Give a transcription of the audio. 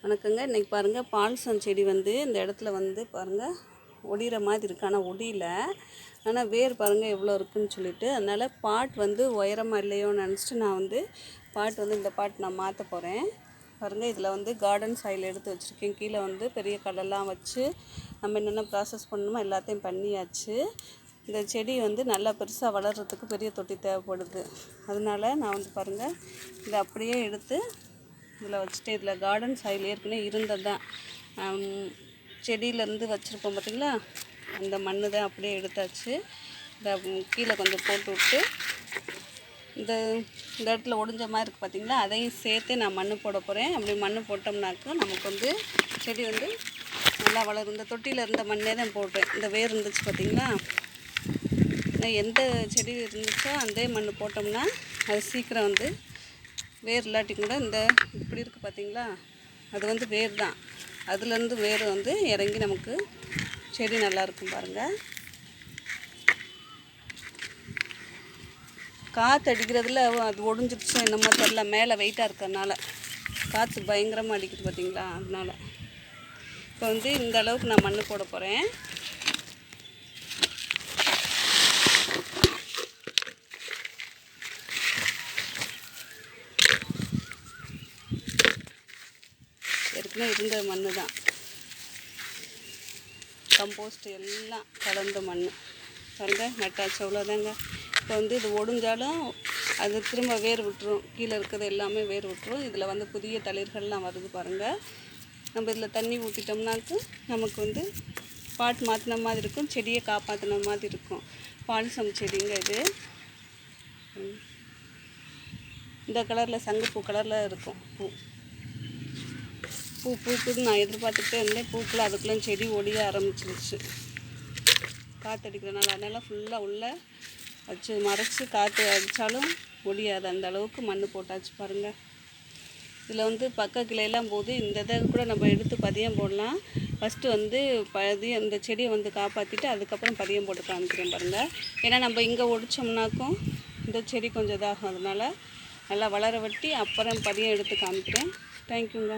வணக்கங்க. இன்றைக்கி பாருங்கள், பால்சம் செடி வந்து இந்த இடத்துல வந்து பாருங்கள் ஒடிகிற மாதிரி இருக்குது. ஆனால் ஒடியில, ஆனால் வேர் பாருங்கள் எவ்வளோ இருக்குதுன்னு சொல்லிட்டு, அதனால் பாட் வந்து உயரமாக இல்லையோன்னு நினச்சிட்டு நான் வந்து பாட் வந்து இந்த பாட் நான் மாற்ற போகிறேன். பாருங்கள், இதில் வந்து கார்டன் சாயில் எடுத்து வச்சுருக்கேன். கீழே வந்து பெரிய கல்லெல்லாம் வச்சு நம்ம என்னென்ன ப்ராசஸ் பண்ணணுமோ எல்லாத்தையும் பண்ணியாச்சு. இந்த செடி வந்து நல்லா பெருசாக வளர்கிறதுக்கு பெரிய தொட்டி தேவைப்படுது. அதனால நான் வந்து பாருங்கள் இதை அப்படியே எடுத்து இதில் வச்சுட்டு, இதில் கார்டன் சாயில் ஏற்கனவே இருந்தது தான், செடியிலேருந்து வச்சுருப்போம் பார்த்திங்களா, அந்த மண் தான் அப்படியே எடுத்தாச்சு. இதை கீழே கொஞ்சம் போட்டு விட்டு இந்த இடத்துல ஒடிஞ்ச மாதிரி இருக்குது பார்த்திங்களா, அதையும் சேர்த்து நான் மண் போட போகிறேன். அப்படி மண் போட்டோம்னாக்கா நமக்கு வந்து செடி வந்து நல்லா வளரும். இந்த தொட்டியில் இருந்த மண்ணே தான் போட்டேன். இந்த வேர் இருந்துச்சு பார்த்திங்களா, எந்த செடி இருந்துச்சோ அதே மண் போட்டோம்னா அது சீக்கிரம் வந்து வேர் இல்லாட்டி கூட இந்த இப்படி இருக்குது பார்த்திங்களா, அது வந்து வேர் தான். அதுலேருந்து வேர் வந்து இறங்கி நமக்கு செடி நல்லாயிருக்கும் பாருங்கள். காற்று அடிக்கிறதுல அது ஒடிஞ்சிடுச்சு என்னமோ தெரியல, மேலே வெயிட்டாக இருக்கிறதுனால காற்று பயங்கரமாக அடிக்குது பார்த்திங்களா. அதனால் இப்போ வந்து இந்த அளவுக்கு நான் மண் போட போகிறேன். ஏற்கனவே இருந்த மண் தான், கம்போஸ்ட் எல்லாம் கலந்த மண் பாருங்கள், நட்டாச்சு அவ்வளோதாங்க. இப்போ வந்து இது ஒடிஞ்சாலும் அது திரும்ப வேர் விட்டுரும், கீழே இருக்கிறது எல்லாமே வேர் விட்டுரும். இதில் வந்து புதிய தளிர்கள்லாம் வருது பாருங்கள். நம்ம இதில் தண்ணி ஊற்றிட்டோம்னாக்கு நமக்கு வந்து பாட் மாற்றின மாதிரி இருக்கும், செடியை காப்பாற்றின மாதிரி இருக்கும். பால்சம் செடிங்க இது. இந்த கலரில் சங்குப்பூ கலரில் இருக்கும் பூக்குன்னு நான் எதிர்பார்த்துக்கிட்டே இருந்தேன். பூக்கள் அதுக்குள்ளே செடி ஒடிய ஆரம்பிச்சிருச்சு காற்றடிக்கிறனால. அதனால் ஃபுல்லாக உள்ளே வச்சு மறைச்சி காற்று அடித்தாலும் ஒடியாது, அந்த அளவுக்கு மண் போட்டாச்சு பாருங்கள். இதில் வந்து பக்க கிளையெல்லாம் போது இந்த இதை கூட நம்ம எடுத்து பதியம் போடலாம். ஃபஸ்ட்டு வந்து பதியம் இந்த செடியை வந்து காப்பாற்றிட்டு அதுக்கப்புறம் பதியம் போட்டு காமிக்கிறேன் பாருங்கள். ஏன்னா நம்ம இங்கே ஒடிச்சோம்னாக்கும் இந்த செடி கொஞ்சம் இதாகும். அதனால் நல்லா வளர வெட்டி அப்புறம் பதியம் எடுத்து காமிக்கிறேன். தேங்க்யூங்க.